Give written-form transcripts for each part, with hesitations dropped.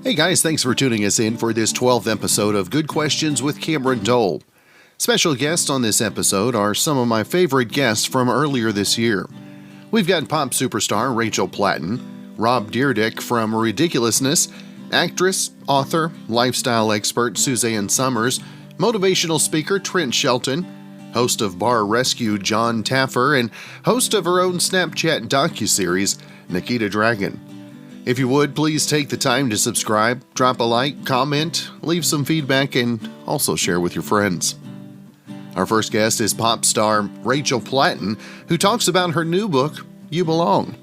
Hey guys, thanks for tuning us in for this 12th episode of Good Questions with Cameron Dole. Special guests on this episode are some of my favorite guests from earlier this year. We've got pop superstar Rachel Platten, Rob Dyrdek from Ridiculousness, actress, author, lifestyle expert Suzanne Summers, motivational speaker Trent Shelton, host of Bar Rescue John Taffer, and host of her own Snapchat docuseries Nikita Dragun. If you would, please take the time to subscribe, drop a like, comment, leave some feedback, and also share with your friends. Our first guest is pop star Rachel Platten, who talks about her new book, You Belong.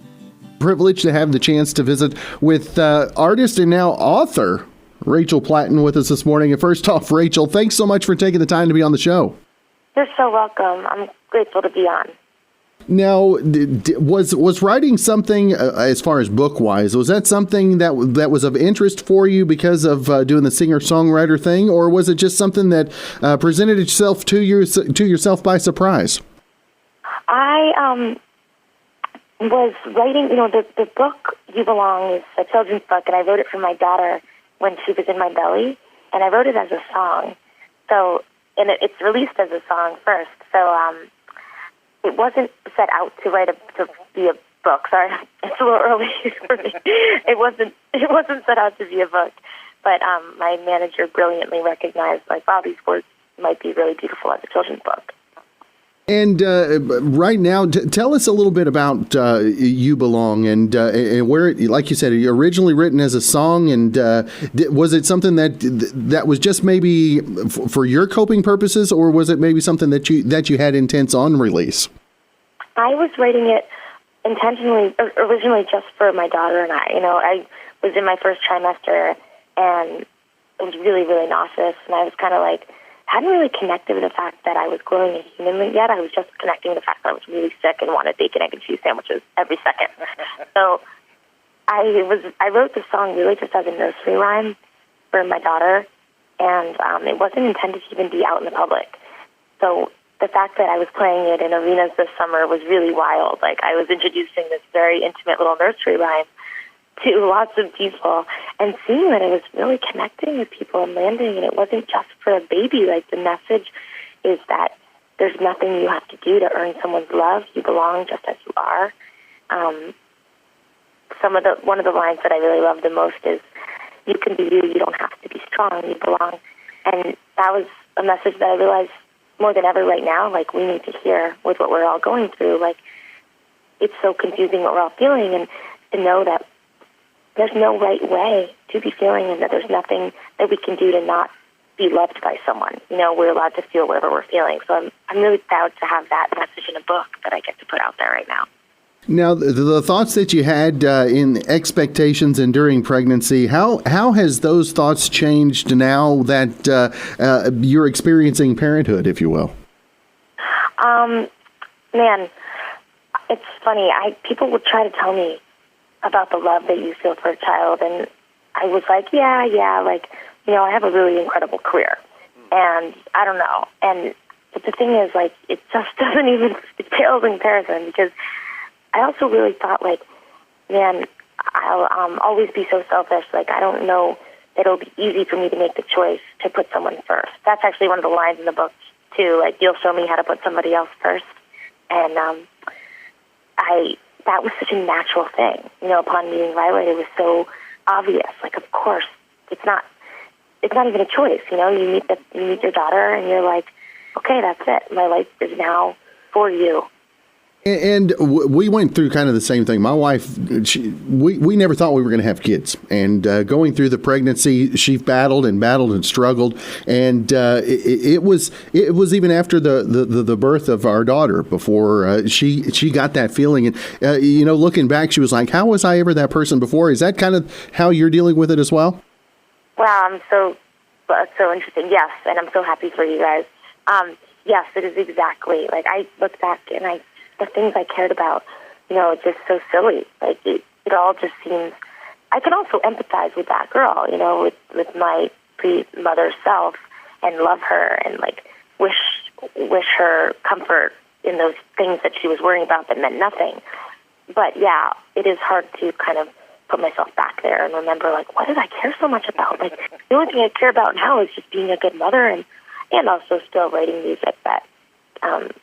Privileged to have the chance to visit with artist and now author Rachel Platten with us this morning. And first off, Rachel, thanks so much for taking the time to be on the show. You're so welcome. I'm grateful to be on. Now, was writing something as far as book-wise, was that something that was of interest for you because of doing the singer-songwriter thing, or was it just something that presented itself to yourself by surprise? I was writing, the book You Belong is a children's book, and I wrote it for my daughter when she was in my belly, and I wrote it as a song. So, and it's released as a song first, so it wasn't set out to be a book. Sorry, it's a little early for me. It wasn't set out to be a book, but my manager brilliantly recognized, wow, these words might be really beautiful as a children's book. And right now, tell us a little bit about You Belong and where, like you said, originally written as a song, and was it something that was just maybe for your coping purposes, or was it maybe something that you had intents on release? I was writing it intentionally, originally just for my daughter and I. I was in my first trimester, and it was really, really nauseous, and I was kind of hadn't really connected with the fact that I was growing a human yet. I was just connecting with the fact that I was really sick and wanted bacon, egg, and cheese sandwiches every second. So I wrote the song really just as a nursery rhyme for my daughter, and it wasn't intended to even be out in the public. So the fact that I was playing it in arenas this summer was really wild. I was introducing this very intimate little nursery rhyme to lots of people, and seeing that it was really connecting with people and landing, and it wasn't just for a baby. The message is that there's nothing you have to do to earn someone's love. You belong just as you are. One of the lines that I really love the most is, "You can be you. You don't have to be strong. You belong." And that was a message that I realized more than ever right now, we need to hear with what we're all going through. It's so confusing what we're all feeling, and to know that there's no right way to be feeling, and that there's nothing that we can do to not be loved by someone. We're allowed to feel whatever we're feeling. So I'm really proud to have that message in a book that I get to put out there right now. Now, the thoughts that you had in expectations and during pregnancy, how has those thoughts changed now that you're experiencing parenthood, if you will? Man, it's funny. People would try to tell me about the love that you feel for a child, and I was yeah, I have a really incredible career, and I don't know. But the thing is, it just doesn't even, it pales in comparison, because I also really thought, man, I'll always be so selfish. I don't know that it'll be easy for me to make the choice to put someone first. That's actually one of the lines in the book, too. You'll show me how to put somebody else first. And that was such a natural thing. Upon meeting Riley, it was so obvious. Of course, it's not even a choice. You meet your daughter, and you're okay, that's it. My life is now for you. And we went through kind of the same thing. My wife, we never thought we were going to have kids. And going through the pregnancy, she battled and struggled. And it was even after the birth of our daughter before she got that feeling. And, looking back, she was like, how was I ever that person before? Is that kind of how you're dealing with it as well? Wow, I'm so interesting. Yes, and I'm so happy for you guys. Yes, it is exactly. I look back and the things I cared about, it's just so silly. It all just seems, I can also empathize with that girl, with my pre-mother self, and love her, and wish her comfort in those things that she was worrying about that meant nothing. But yeah, it is hard to kind of put myself back there and remember, like, what did I care so much about? Like, the only thing I care about now is just being a good mother and also still writing music that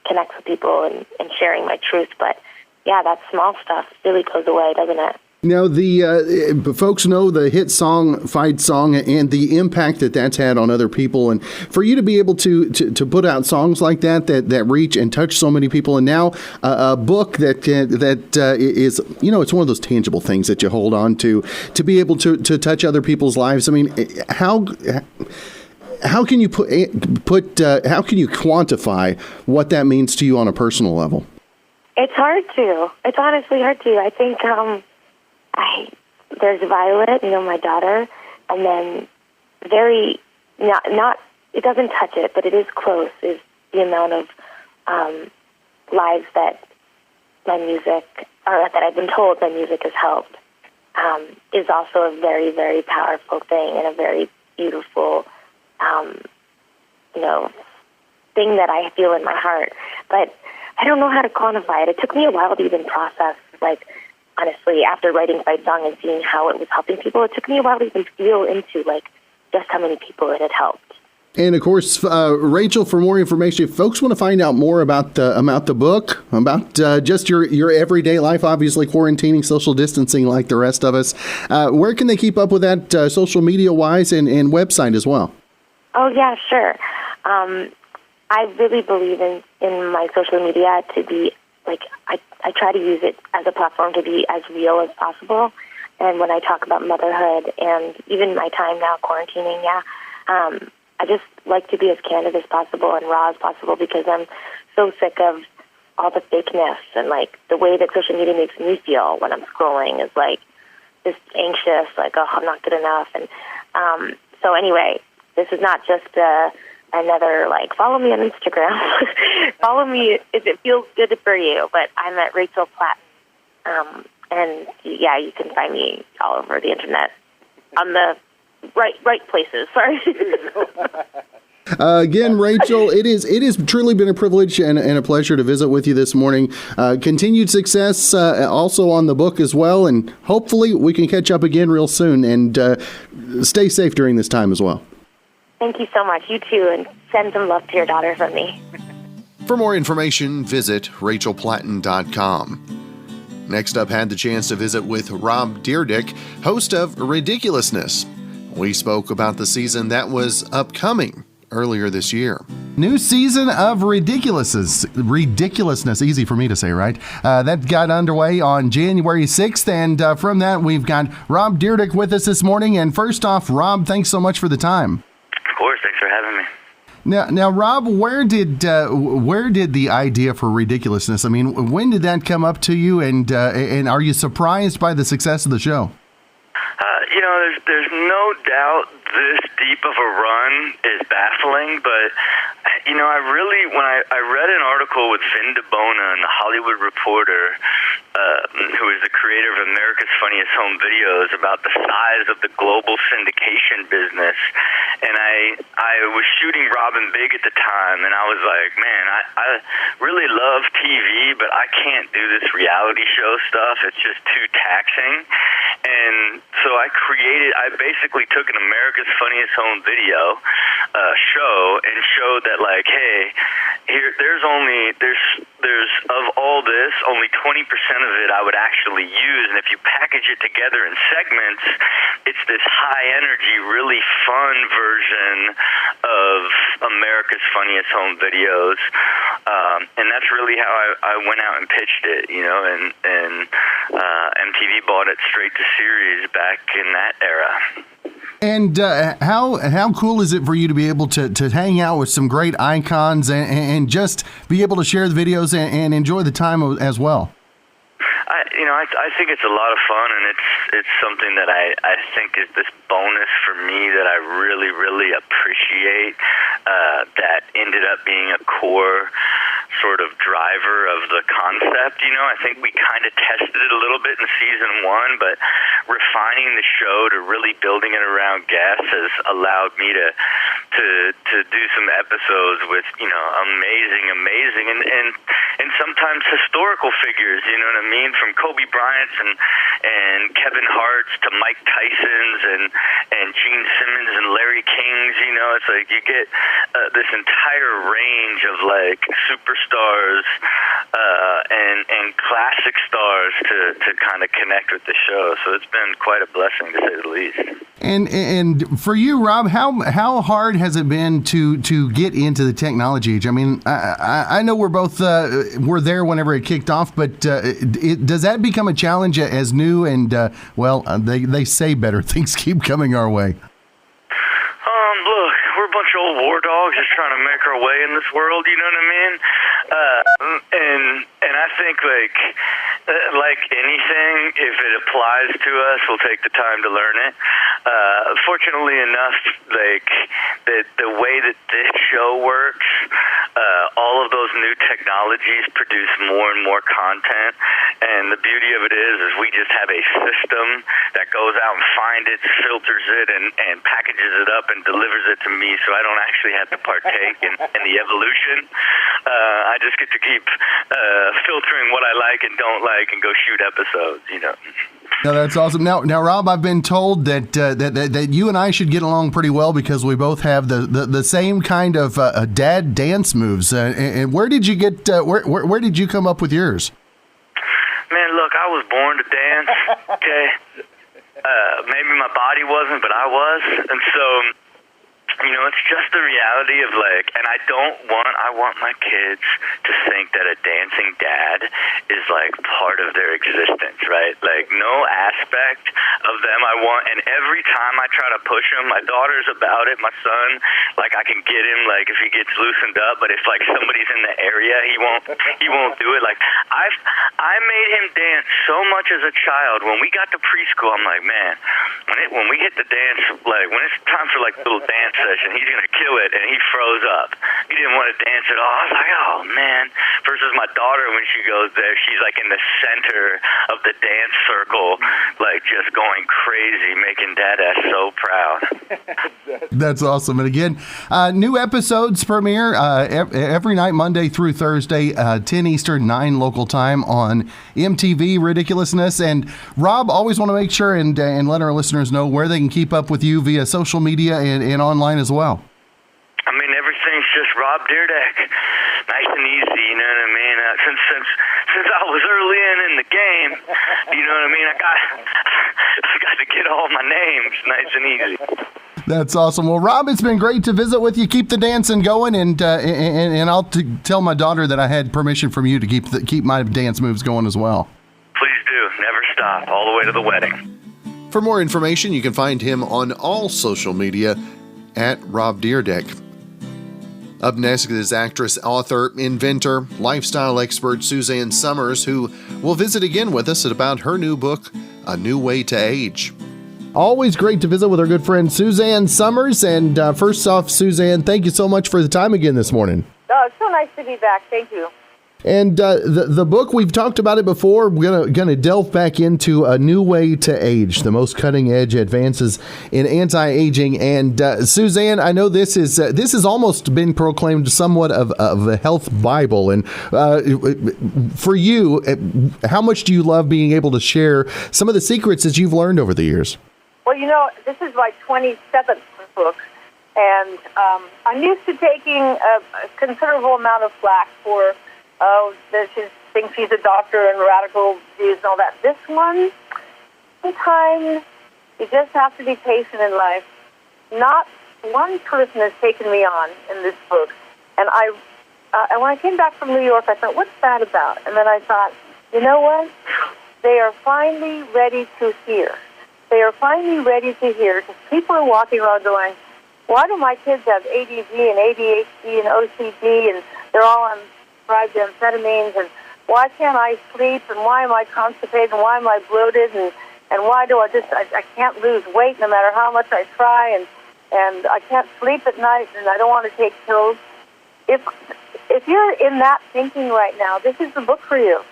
connects with people and sharing my truth. But, yeah, that small stuff really goes away, doesn't it? Now, the folks know the hit song, Fight Song, and the impact that that's had on other people. And for you to be able to put out songs like that reach and touch so many people, and now a book that is, it's one of those tangible things that you hold on to be able to touch other people's lives. I mean, how can you how can you quantify what that means to you on a personal level? It's hard to. It's honestly hard to. I think there's Violet, my daughter, and then not it doesn't touch it, but it is close, is the amount of lives that my music, or that I've been told my music has helped, is also a very, very powerful thing and a very beautiful, thing that I feel in my heart. But I don't know how to quantify it. It took me a while to even process, like, honestly, after writing Fight Song and seeing how it was helping people, it took me a while to even feel into, like, just how many people it had helped. And, of course, Rachel, for more information, if folks want to find out more about the book, about just your everyday life, obviously quarantining, social distancing like the rest of us, where can they keep up with that social media-wise and website as well? Oh, yeah, sure. I really believe in my social media to be, like, I try to use it as a platform to be as real as possible. And when I talk about motherhood and even my time now quarantining, I just like to be as candid as possible and raw as possible because I'm so sick of all the fakeness and, like, the way that social media makes me feel when I'm scrolling is, like, just anxious, like, oh, I'm not good enough. And so anyway, this is not just another, like, follow me on Instagram. Follow me if it feels good for you. But I'm at Rachel Platten. And, yeah, you can find me all over the internet on the right places. Sorry. Again, Rachel, it has truly been a privilege and a pleasure to visit with you this morning. Continued success also on the book as well. And hopefully we can catch up again real soon. And stay safe during this time as well. Thank you so much. You too, and send some love to your daughter from me. For more information, visit rachelplatten.com. Next up, had the chance to visit with Rob Dyrdek, host of Ridiculousness. We spoke about the season that was upcoming earlier this year. New season of Ridiculousness, easy for me to say, right? That got underway on January 6th, and from that, we've got Rob Dyrdek with us this morning. And first off, Rob, thanks so much for the time. Of course, thanks for having me. Now, Rob, where did the idea for Ridiculousness? I mean, when did that come up to you, and are you surprised by the success of the show? There's no doubt this deep of a run is baffling, but I really, when I read an article with Vin DeBona in The Hollywood Reporter, who is the creator of America's Funniest Home Videos, about the size of the global syndication business, and I was shooting Robin Big at the time, and I was like, man, I really love TV, but I can't do this reality show stuff. It's just too taxing. And so I basically took an America's Funniest Home Video show and showed that, like, hey, there's of all this, only 20% of it I would actually use, and if you package it together in segments, it's this high energy, really fun version of America's Funniest Home Videos, and that's really how I went out and pitched it, and MTV bought it straight to series back in that era. And how cool is it for you to be able to hang out with some great icons and just be able to share the videos and enjoy the time as well? I think it's a lot of fun, and it's something that I think is this bonus for me that I really, really appreciate, that ended up being a core sort of driver of the concept. I think we kind of tested it a little bit in season 1, but refining the show to really building it around guests has allowed me to to do some episodes with, amazing and sometimes historical figures, you know what I mean, from Kobe Bryant's and Kevin Hart's to Mike Tyson's and Gene Simmons and Larry King's. It's like you get this entire range of like superstars and classic stars to kind of connect with the show. So it's been quite a blessing, to say the least. And for you, Rob, how hard has it been to get into the technology age? I mean, I know we're both were there whenever it kicked off, but does that become a challenge as new and they say better things keep coming our way? Look, we're a bunch of old war dogs just trying to make our way in this world. You know what I mean? And I think like anything, if it applies to us, we'll take the time to learn it. Fortunately enough, like the way that this show works, all of those new technologies produce more and more content, and the beauty of it is we just have a system that goes out and finds it, filters it, and packages it up and delivers it to me, so I don't actually have to partake in the evolution. I just get to keep filtering what I like and don't like and go shoot episodes, No, that's awesome. Now, Rob, I've been told that you and I should get along pretty well because we both have the same kind of dad dance moves. And where did you get? Where did you come up with yours? Man, look, I was born to dance. Okay, maybe my body wasn't, but I was, and so. It's just the reality of and I want my kids to think that a dancing dad is part of their existence, right? No aspect of them I want, and every time I try to push him, my daughter's about it, my son, I can get him, if he gets loosened up, but if somebody's in the area, he won't do it. I made him dance so much as a child. When we got to preschool, I'm like, man, when we hit the dance, when it's time for little dance session, he's gonna kill it, and he froze up. He didn't want to dance at all. I was like, oh man. Versus my daughter, when she goes there, she's in the center of the dance circle, just going crazy, making Dada so proud. That's awesome. And again, new episodes premiere every night, Monday through Thursday, 10 Eastern, 9 local time on MTV Ridiculousness. And Rob, always want to make sure and let our listeners know where they can keep up with you via social media and online as well. I mean, everything's just Rob Dyrdek. Nice and easy, you know what I mean? Since I was early in the game, you know what I mean? I got to get all my names nice and easy. That's awesome. Well, Rob, it's been great to visit with you. Keep the dancing going, and I'll tell my daughter that I had permission from you to keep my dance moves going as well. Please do. Never stop. All the way to the wedding. For more information, you can find him on all social media at Rob Dyrdek. Up next is actress, author, inventor, lifestyle expert Suzanne Summers, who will visit again with us about her new book, A New Way to Age. Always great to visit with our good friend Suzanne Summers. And first off, Suzanne, thank you so much for the time again this morning. Oh, it's so nice to be back. Thank you. And the book, we've talked about it before. We're gonna delve back into A New Way to Age, the most cutting-edge advances in anti-aging. And Suzanne, I know this has almost been proclaimed somewhat of a health Bible. And for you, how much do you love being able to share some of the secrets that you've learned over the years? Well, this is my 27th book, and I'm used to taking a considerable amount of flack for she thinks she's a doctor and radical views and all that. This one, sometimes you just have to be patient in life. Not one person has taken me on in this book. And and when I came back from New York, I thought, what's that about? And then I thought, you know what? They are finally ready to hear. They are finally ready to hear, because people are walking around going, why do my kids have ADD and ADHD and OCD, and they're all on prescribed amphetamines, and why can't I sleep, and why am I constipated, and why am I bloated, and why do I can't lose weight no matter how much I try, and I can't sleep at night, and I don't want to take pills. If you're in that thinking right now, this is the book for you.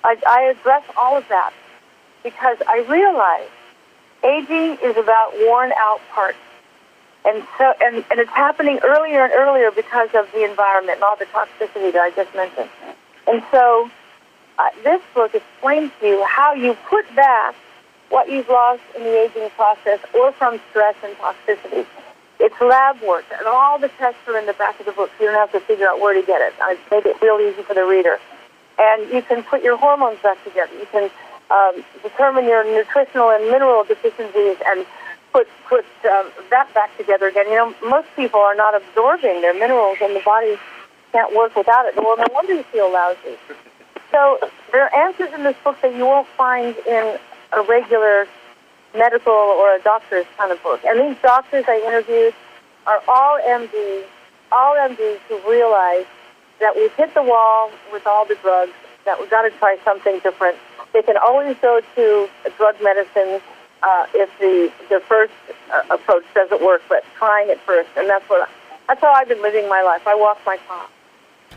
I address all of that because I realize aging is about worn-out parts. And so, and it's happening earlier and earlier because of the environment and all the toxicity that I just mentioned. And so this book explains to you how you put back what you've lost in the aging process or from stress and toxicity. It's lab work, and all the tests are in the back of the book, so you don't have to figure out where to get it. I made it real easy for the reader. And you can put your hormones back together. You can determine your nutritional and mineral deficiencies and put that back together again. You know, most people are not absorbing their minerals, and the body can't work without it. Well, no wonder you feel lousy. So there are answers in this book that you won't find in a regular medical or a doctor's kind of book. And these doctors I interviewed are all MDs who realize that we've hit the wall with all the drugs, that we've got to try something different. They can always go to drug medicine if the first approach doesn't work, but trying it first. And that's how I've been living my life. I walk my talk.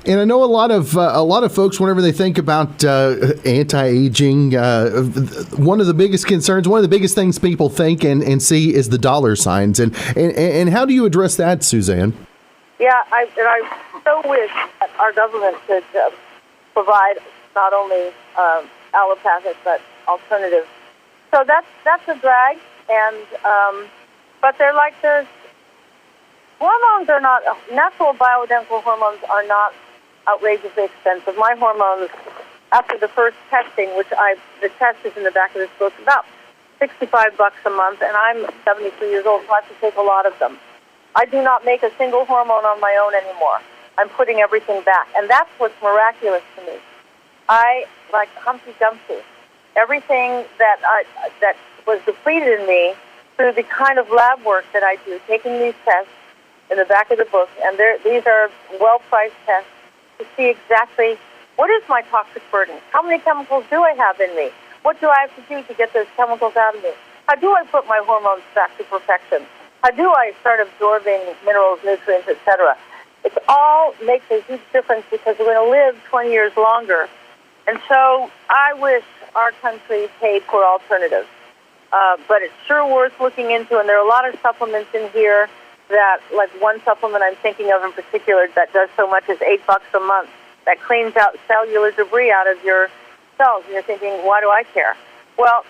And I know a lot of folks, whenever they think about anti-aging, one of the biggest concerns, one of the biggest things people think and see is the dollar signs. And how do you address that, Suzanne? Yeah, I so wish that our government could provide not only allopathic but alternatives. So that's a drag, and but they're like there's hormones are not natural bioidentical hormones are not outrageously expensive. My hormones, after the first testing, the test is in the back of this book, about $65 a month, and I'm 73 years old, so I have to take a lot of them. I do not make a single hormone on my own anymore. I'm putting everything back, and that's what's miraculous to me. I, like Humpty Dumpty, everything that was depleted in me through the kind of lab work that I do, taking these tests in the back of the book, and these are well-priced tests to see exactly what is my toxic burden, how many chemicals do I have in me, what do I have to do to get those chemicals out of me, how do I put my hormones back to perfection, how do I start absorbing minerals, nutrients, etc. It all makes a huge difference because we're going to live 20 years longer. And so I wish our country paid for alternatives. But it's sure worth looking into, and there are a lot of supplements in here that, like one supplement I'm thinking of in particular that does so much as $8 a month, that cleans out cellular debris out of your cells. And you're thinking, why do I care? Well,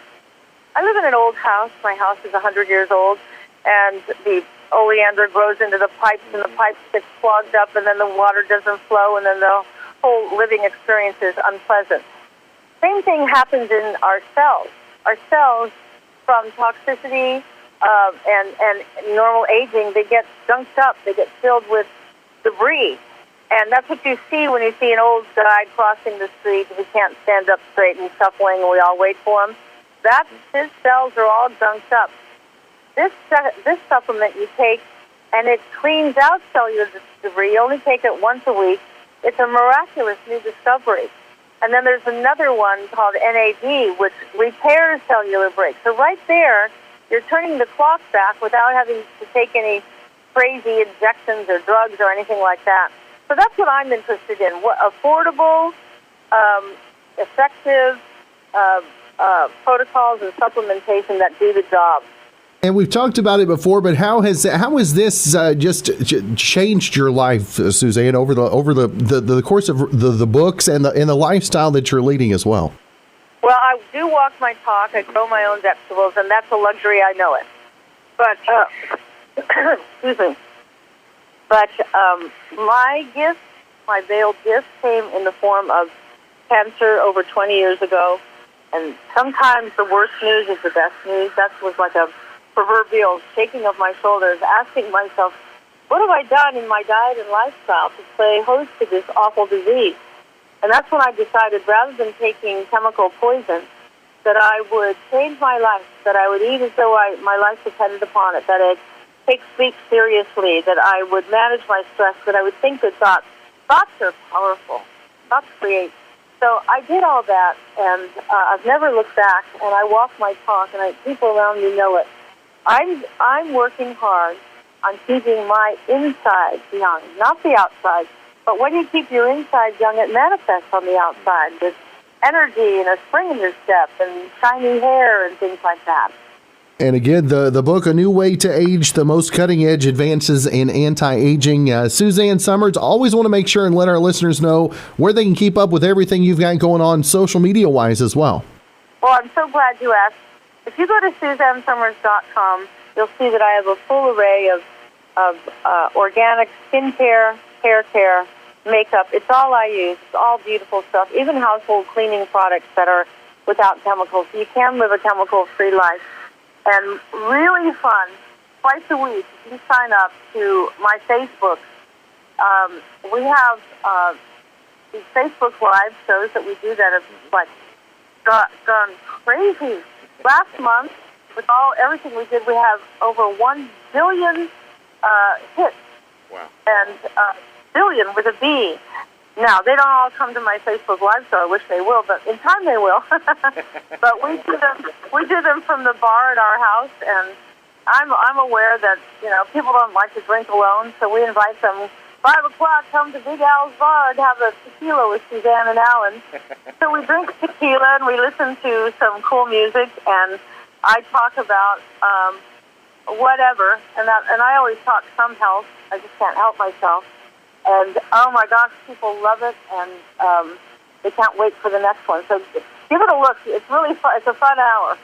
I live in an old house. My house is 100 years old, and the oleander grows into the pipes, and the pipes get clogged up, and then the water doesn't flow, and then the whole living experience is unpleasant. Same thing happens in our cells. Our cells, from toxicity and normal aging, they get gunked up. They get filled with debris. And that's what you see when you see an old guy crossing the street who can't stand up straight and shuffling, and we all wait for him. His cells are all gunked up. This supplement you take, and it cleans out cellular debris. You only take it once a week. It's a miraculous new discovery. And then there's another one called NAD, which repairs cellular breaks. So right there, you're turning the clock back without having to take any crazy injections or drugs or anything like that. So that's what I'm interested in. What affordable, effective protocols and supplementation that do the job. And we've talked about it before, but how has this just changed your life, Suzanne, over the course of the books and the lifestyle that you're leading as well? Well, I do walk my talk. I grow my own vegetables, and that's a luxury. I know it. But excuse me. But my gift, my veiled gift, came in the form of cancer over 20 years ago. And sometimes the worst news is the best news. That was like a proverbial shaking of my shoulders, asking myself, what have I done in my diet and lifestyle to play host to this awful disease? And that's when I decided, rather than taking chemical poison, that I would change my life, that I would eat as though my life depended upon it, that I'd take sleep seriously, that I would manage my stress, that I would think good thoughts. Thoughts are powerful. Thoughts create. So I did all that, and I've never looked back, and I walk my talk, and people around me know it. I'm working hard on keeping my insides young, not the outside. But when you keep your inside young, it manifests on the outside. There's energy and a spring in your step and shiny hair and things like that. And again, the book, A New Way to Age, the most cutting-edge advances in anti-aging. Suzanne Summers, always want to make sure and let our listeners know where they can keep up with everything you've got going on social media-wise as well. Well, I'm so glad you asked. If you go to SuzanneSummers.com, you'll see that I have a full array of organic skincare, hair care, makeup. It's all I use. It's all beautiful stuff, even household cleaning products that are without chemicals. You can live a chemical-free life. And really fun, twice a week, you sign up to my Facebook. We have these Facebook Live shows that we do that have gone crazy. Last month, with everything we did, we have over 1 billion hits. Wow. And billion with a B. Now, they don't all come to my Facebook Live show. I wish they will, but in time they will. But we do them from the bar at our house, and I'm aware that, people don't like to drink alone, so we invite them. 5 o'clock, come to Big Al's Bar and have a tequila with Suzanne and Alan. So we drink tequila and we listen to some cool music, and I talk about whatever, and I always talk some health. I just can't help myself. And, oh, my gosh, people love it, and they can't wait for the next one. So give it a look. It's really fun. It's a fun hour.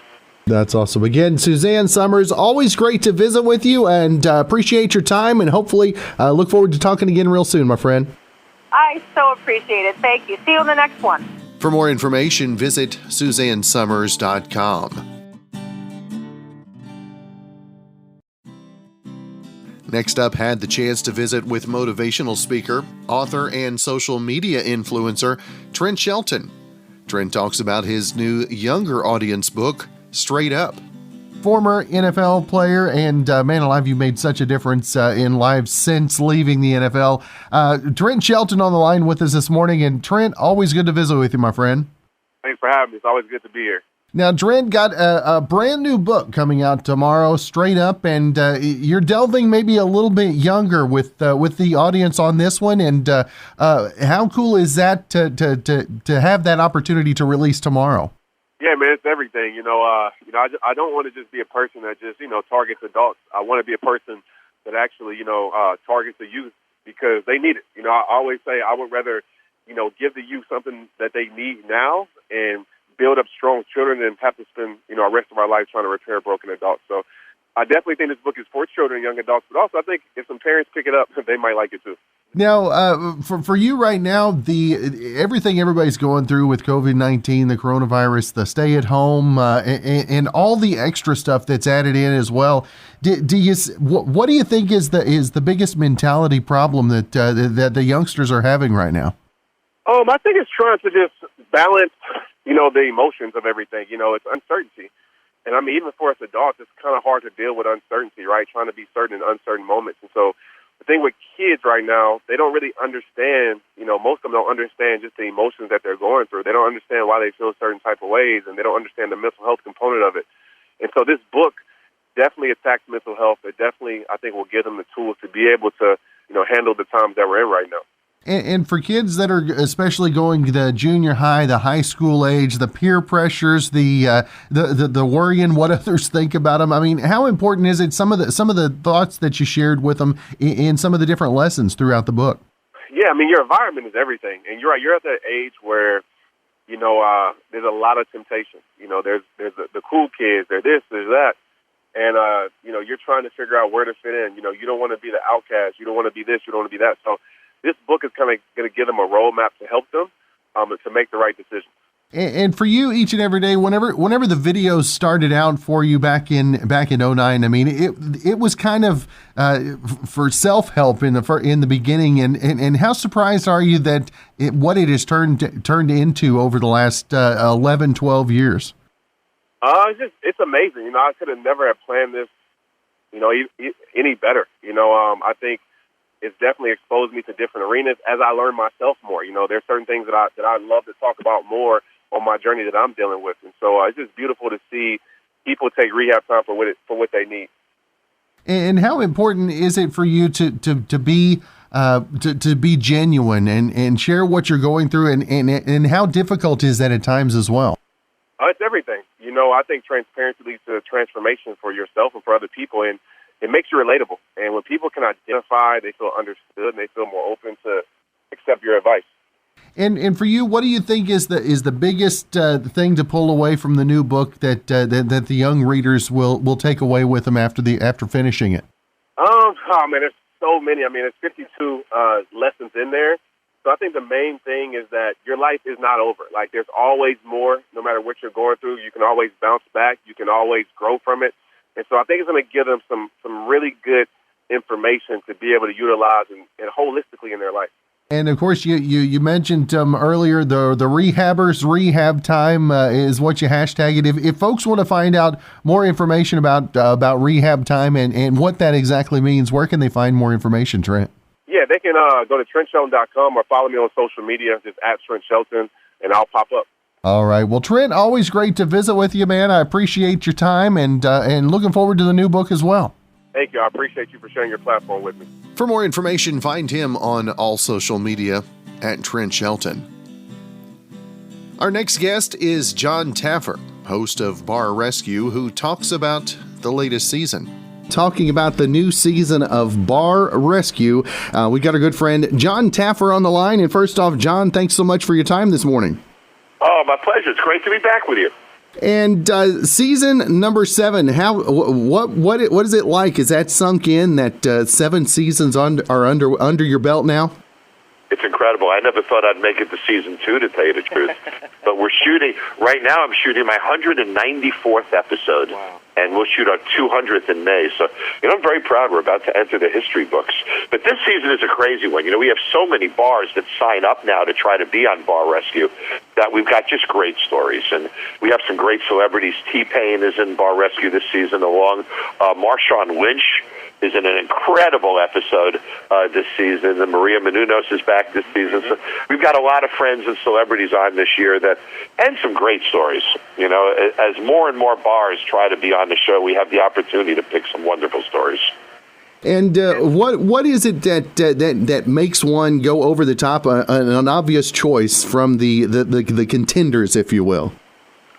That's awesome. Again, Suzanne Summers, always great to visit with you, and appreciate your time, and hopefully look forward to talking again real soon, my friend. I so appreciate it. Thank you. See you in the next one. For more information, visit SuzanneSummers.com. Next up, had the chance to visit with motivational speaker, author, and social media influencer Trent Shelton. Trent talks about his new younger audience book, Straight Up. Former NFL player, and man alive, you made such a difference in lives since leaving the NFL. Trent Shelton on the line with us this morning, and Trent, always good to visit with you, my friend. Thanks for having me. It's always good to be here. Now, Trent got a brand new book coming out tomorrow, Straight Up, and you're delving maybe a little bit younger with the audience on this one. And how cool is that to have that opportunity to release tomorrow? Yeah, man, it's everything. I don't want to just be a person that just targets adults. I want to be a person that actually targets the youth because they need it. I always say I would rather give the youth something that they need now and build up strong children and have to spend, the rest of our life trying to repair broken adults. So I definitely think this book is for children and young adults, but also I think if some parents pick it up, they might like it too. Now, for you right now, everything everybody's going through with COVID-19, the coronavirus, the stay at home, and all the extra stuff that's added in as well. What do you think is the biggest mentality problem that the youngsters are having right now? I think it's trying to just balance the emotions of everything. It's uncertainty. And I mean, even for us adults, it's kind of hard to deal with uncertainty, right? Trying to be certain in uncertain moments. And so the thing with kids right now, they don't really understand, most of them don't understand just the emotions that they're going through. They don't understand why they feel certain type of ways, and they don't understand the mental health component of it. And so this book definitely attacks mental health. It definitely, I think, will give them the tools to be able to, handle the times that we're in right now. And for kids that are especially going to the junior high, the high school age, the peer pressures, the worrying what others think about them. I mean, how important is it? Some of the thoughts that you shared with them in some of the different lessons throughout the book. Yeah, I mean, your environment is everything, and you're right. You're at that age where there's a lot of temptation. There's the cool kids, there's this, there's that, and you're trying to figure out where to fit in. You don't want to be the outcast. You don't want to be this. You don't want to be that. So this book is kind of going to give them a roadmap to help them to make the right decision. And for you, each and every day, whenever the videos started out for you back in 2009, I mean, it was kind of for self-help in the beginning. And how surprised are you that what it has turned into over the last 11, 12 years? It's amazing. I could have never have planned this, any better. I think it's definitely exposed me to different arenas as I learn myself more. There's certain things that I love to talk about more on my journey that I'm dealing with. And so it's just beautiful to see people take rehab time for what they need. And how important is it for you to be genuine and share what you're going through, and how difficult is that at times as well? It's everything. I think transparency leads to transformation for yourself and for other people, and it makes you relatable. And when people can identify, they feel understood, and they feel more open to accept your advice. And for you, what do you think is the biggest thing to pull away from the new book that the young readers will take away with them after finishing it? Oh man, there's so many. I mean, there's 52 lessons in there. So I think the main thing is that your life is not over. Like, there's always more. No matter what you're going through, you can always bounce back. You can always grow from it. And so I think it's going to give them some really good information to be able to utilize and holistically in their life. And of course, you mentioned earlier the rehabbers. Rehab time is what you hashtagged. If folks want to find out more information about rehab time and what that exactly means, where can they find more information, Trent? Yeah, they can go to TrentShelton.com or follow me on social media, just at Trent Shelton, and I'll pop up. All right. Well, Trent, always great to visit with you, man. I appreciate your time and looking forward to the new book as well. Thank you. I appreciate you for sharing your platform with me. For more information, find him on all social media at Trent Shelton. Our next guest is John Taffer, host of Bar Rescue, who talks about the latest season. Talking about the new season of Bar Rescue, we got our good friend John Taffer on the line. And first off, John, thanks so much for your time this morning. Oh, my pleasure. It's great to be back with you. And season number 7, what is it like? Is that sunk in that 7 seasons are under your belt now? It's incredible. I never thought I'd make it to season 2, to tell you the truth. But we're shooting right now. I'm shooting my 194th episode. Wow. And we'll shoot our 200th in May. So, I'm very proud. We're about to enter the history books. But this season is a crazy one. We have so many bars that sign up now to try to be on Bar Rescue that we've got just great stories. And we have some great celebrities. T-Pain is in Bar Rescue this season, along Marshawn Lynch is in an incredible episode this season. And Maria Menounos is back this season. So we've got a lot of friends and celebrities on this year and some great stories. As more and more bars try to be on the show, we have the opportunity to pick some wonderful stories. And what is it that makes one go over the top, an obvious choice from the contenders, if you will?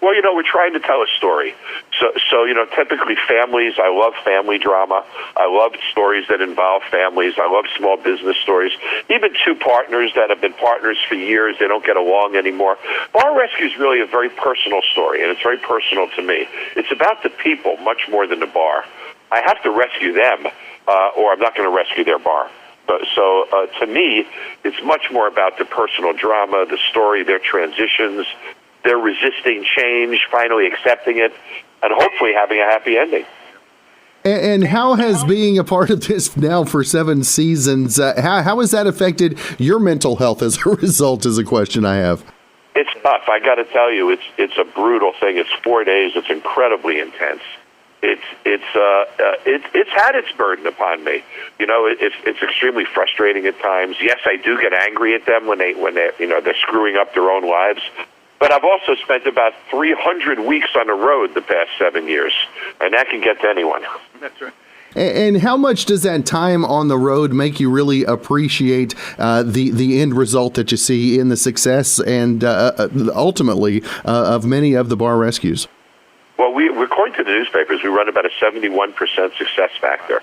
Well, we're trying to tell a story. So typically families, I love family drama. I love stories that involve families. I love small business stories. Even two partners that have been partners for years, they don't get along anymore. Bar Rescue is really a very personal story, and it's very personal to me. It's about the people much more than the bar. I have to rescue them, or I'm not going to rescue their bar. So to me, it's much more about the personal drama, the story, their transitions, they're resisting change, finally accepting it, and hopefully having a happy ending. And how has being a part of this now for 7 seasons, how has that affected your mental health as a result, is a question I have. It's tough. I got to tell you, it's a brutal thing. It's 4 days. It's incredibly intense. It's had its burden upon me. It's extremely frustrating at times. Yes, I do get angry at them when they're screwing up their own lives. But I've also spent about 300 weeks on the road the past 7 years, and that can get to anyone. That's right. And how much does that time on the road make you really appreciate the end result that you see in the success and ultimately of many of the bar rescues? Well, according to the newspapers, we run about a 71% success factor.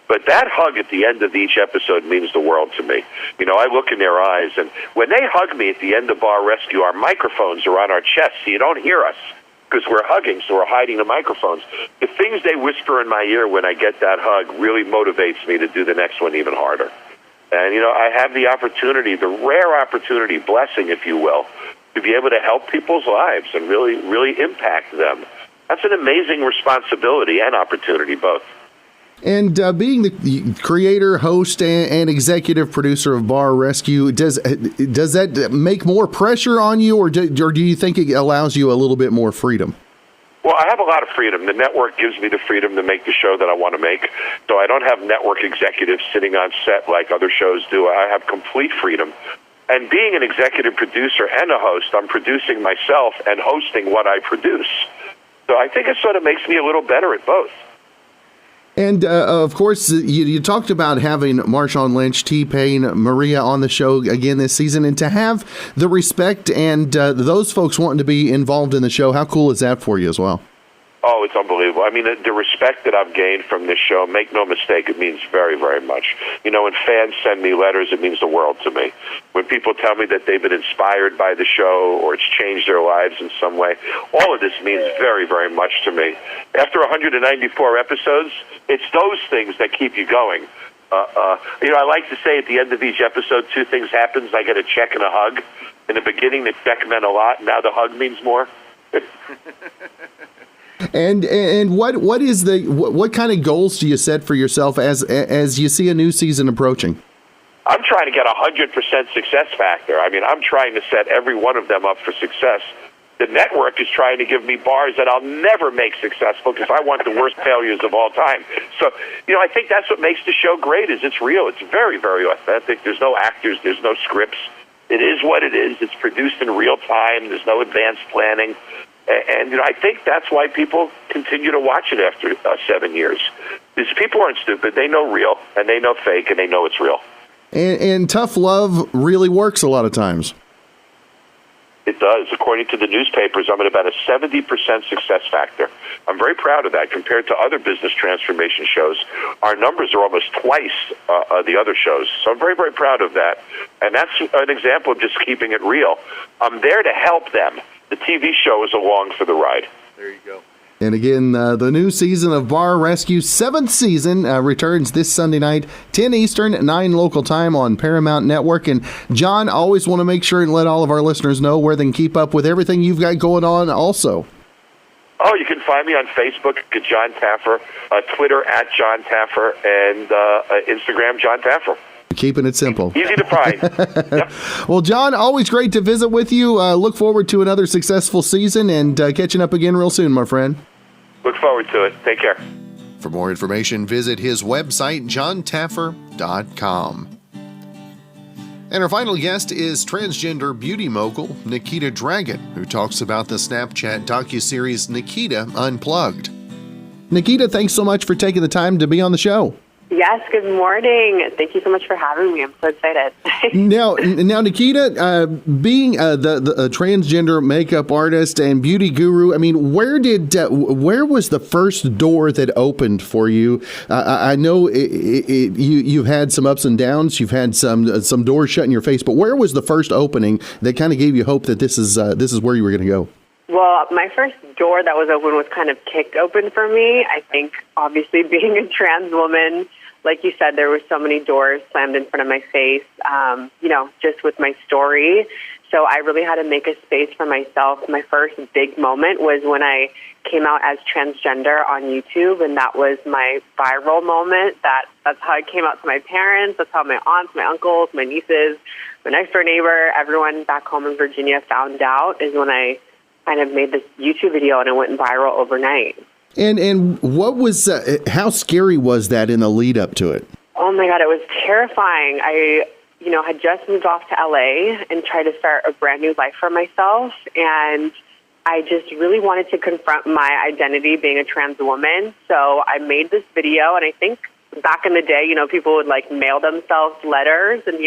But that hug at the end of each episode means the world to me. I look in their eyes, and when they hug me at the end of Bar Rescue, our microphones are on our chest, so you don't hear us because we're hugging, so we're hiding the microphones. The things they whisper in my ear when I get that hug really motivates me to do the next one even harder. And, I have the opportunity, the rare opportunity, blessing, if you will, to be able to help people's lives and really, really impact them. That's an amazing responsibility and opportunity, both. And being the creator, host, and executive producer of Bar Rescue, does that make more pressure on you, or do you think it allows you a little bit more freedom? Well, I have a lot of freedom. The network gives me the freedom to make the show that I want to make. So I don't have network executives sitting on set like other shows do. I have complete freedom. And being an executive producer and a host, I'm producing myself and hosting what I produce. So I think it sort of makes me a little better at both. And, of course, you talked about having Marshawn Lynch, T-Pain, Maria on the show again this season, and to have the respect and those folks wanting to be involved in the show, how cool is that for you as well? Oh, it's unbelievable. I mean, the respect that I've gained from this show, make no mistake, it means very, very much. You know, when fans send me letters, it means the world to me. When people tell me that they've been inspired by the show or it's changed their lives in some way, all of this means very, very much to me. After 194 episodes, it's those things that keep you going. You know, I like to say at the end of each episode, two things happen. I get a check and a hug. In the beginning, the check meant a lot. Now the hug means more. And what kind of goals do you set for yourself as you see a new season approaching? I'm trying to get 100% success factor. I mean, I'm trying to set every one of them up for success. The network is trying to give me bars that I'll never make successful because I want the worst failures of all time. So, you know, I think that's what makes the show great is it's real. It's very, very authentic. There's no actors. There's no scripts. It is what it is. It's produced in real time. There's no advanced planning. And, you know, I think that's why people continue to watch it after 7 years. Because people aren't stupid. They know real, and they know fake, and they know it's real. And tough love really works a lot of times. It does. According to the newspapers, I'm at about a 70% success factor. I'm very proud of that. Compared to other business transformation shows, our numbers are almost twice the other shows. So I'm very, very proud of that. And that's an example of just keeping it real. I'm there to help them. The TV show is along for the ride. There you go. And again, the new season of Bar Rescue, 7th season, returns this Sunday night, 10 Eastern, 9 local time on Paramount Network. And John, always want to make sure and let all of our listeners know where they can keep up with everything you've got going on also. Oh, you can find me on Facebook at John Taffer, Twitter at John Taffer, and Instagram John Taffer. Keeping it simple. Easy to find. Yep. Well, John, always great to visit with you. Look forward to another successful season and catching up again real soon, my friend. Look forward to it. Take care. For more information, visit his website, johntaffer.com. And our final guest is transgender beauty mogul Nikita Dragun, who talks about the Snapchat docuseries Nikita Unplugged. Nikita, thanks so much for taking the time to be on the show. Yes, good morning. Thank you so much for having me. I'm so excited. Now, Nikita, being the transgender makeup artist and beauty guru, I mean, where was the first door that opened for you? I know you've had some ups and downs. You've had some doors shut in your face, but where was the first opening that kind of gave you hope that this is where you were going to go? Well, my first door that was open was kind of kicked open for me. I think, obviously, being a trans woman, like you said, there were so many doors slammed in front of my face, just with my story. So I really had to make a space for myself. My first big moment was when I came out as transgender on YouTube, and that was my viral moment. That's how I came out to my parents. That's how my aunts, my uncles, my nieces, my next-door neighbor, everyone back home in Virginia found out, is when I kind of made this YouTube video, and it went viral overnight. And what was, how scary was that in the lead up to it? Oh my God, it was terrifying. I, had just moved off to LA and tried to start a brand new life for myself. And I just really wanted to confront my identity being a trans woman. So I made this video, and I think back in the day, people would mail themselves letters and,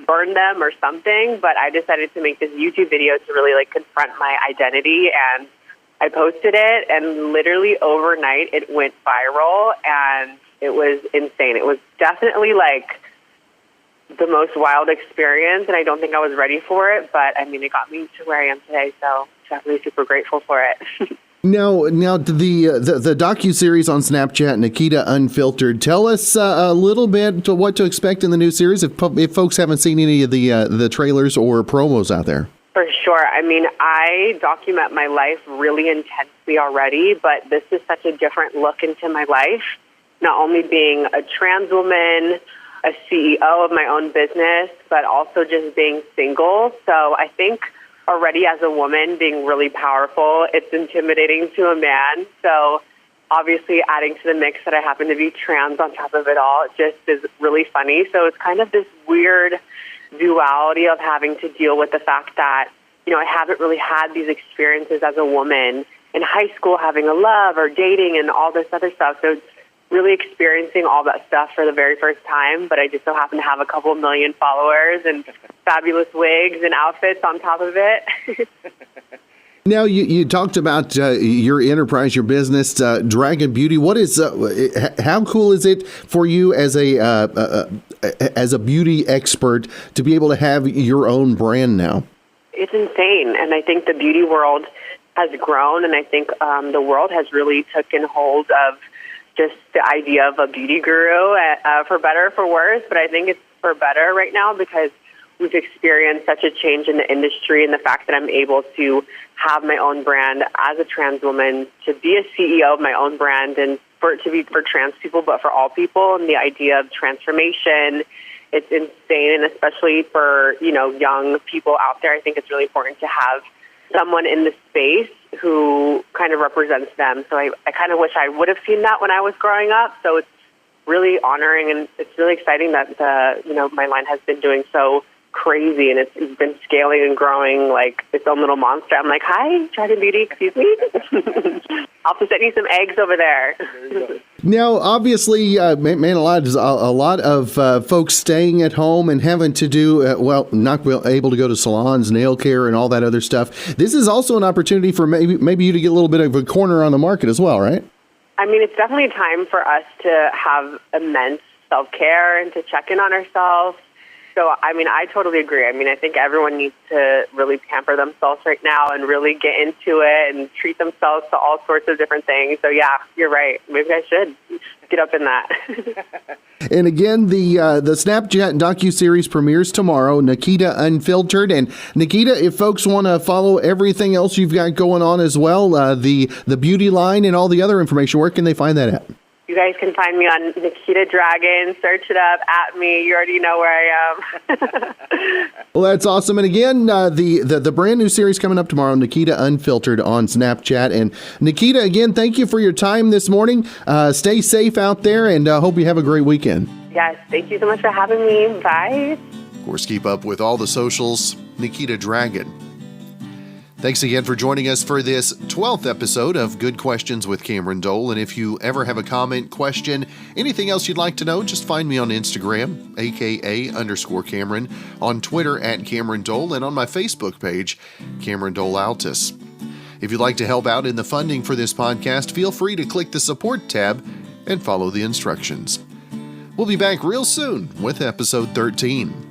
burn them or something. But I decided to make this YouTube video to really confront my identity, and I posted it, and literally overnight it went viral, and it was insane. It was definitely the most wild experience, and I don't think I was ready for it, but it got me to where I am today, so definitely super grateful for it. Now, the docuseries on Snapchat, Nikita Unfiltered. Tell us a little bit what to expect in the new series if folks haven't seen any of the trailers or promos out there. For sure. I document my life really intensely already, but this is such a different look into my life, not only being a trans woman, a CEO of my own business, but also just being single. So I think already as a woman being really powerful, it's intimidating to a man. So obviously adding to the mix that I happen to be trans on top of it all just is really funny. So it's kind of this weird duality of having to deal with the fact that, I haven't really had these experiences as a woman in high school, having a love or dating and all this other stuff. So really experiencing all that stuff for the very first time, but I just so happen to have a couple million followers and fabulous wigs and outfits on top of it. Now, you talked about your enterprise, your business, Dragun Beauty. What is how cool is it for you as a beauty expert to be able to have your own brand now? It's insane, and I think the beauty world has grown, and I think the world has really taken hold of just the idea of a beauty guru, for better or for worse, but I think it's for better right now because we've experienced such a change in the industry, and the fact that I'm able to have my own brand as a trans woman, to be a CEO of my own brand, and for it to be for trans people, but for all people, and the idea of transformation, it's insane. And especially for, young people out there, I think it's really important to have someone in the space who kind of represents them. So I kind of wish I would have seen that when I was growing up. So it's really honoring, and it's really exciting that my line has been doing so crazy, and it's been scaling and growing like its own little monster. I'm like, hi, Dragun Beauty, excuse me. I'll have to send you some eggs over there. Now, obviously, a lot of folks staying at home and having to do, not able to go to salons, nail care, and all that other stuff. This is also an opportunity for maybe you to get a little bit of a corner on the market as well, right? I mean, it's definitely a time for us to have immense self-care and to check in on ourselves. So, I totally agree. I think everyone needs to really pamper themselves right now and really get into it and treat themselves to all sorts of different things. So, yeah, you're right. Maybe I should get up in that. And again, the Snapchat docuseries premieres tomorrow, Nikita Unfiltered. And Nikita, if folks want to follow everything else you've got going on as well, the beauty line and all the other information, where can they find that at? You guys can find me on Nikita Dragun. Search it up, at me. You already know where I am. Well, that's awesome. And again, the brand new series coming up tomorrow, Nikita Unfiltered on Snapchat. And Nikita, again, thank you for your time this morning. Stay safe out there, and hope you have a great weekend. Yes, thank you so much for having me. Bye. Of course, keep up with all the socials, Nikita Dragun. Thanks again for joining us for this 12th episode of Good Questions with Cameron Dole. And if you ever have a comment, question, anything else you'd like to know, just find me on Instagram, aka_Cameron, on Twitter at Cameron Dole, and on my Facebook page, Cameron Dole Altus. If you'd like to help out in the funding for this podcast, feel free to click the support tab and follow the instructions. We'll be back real soon with episode 13.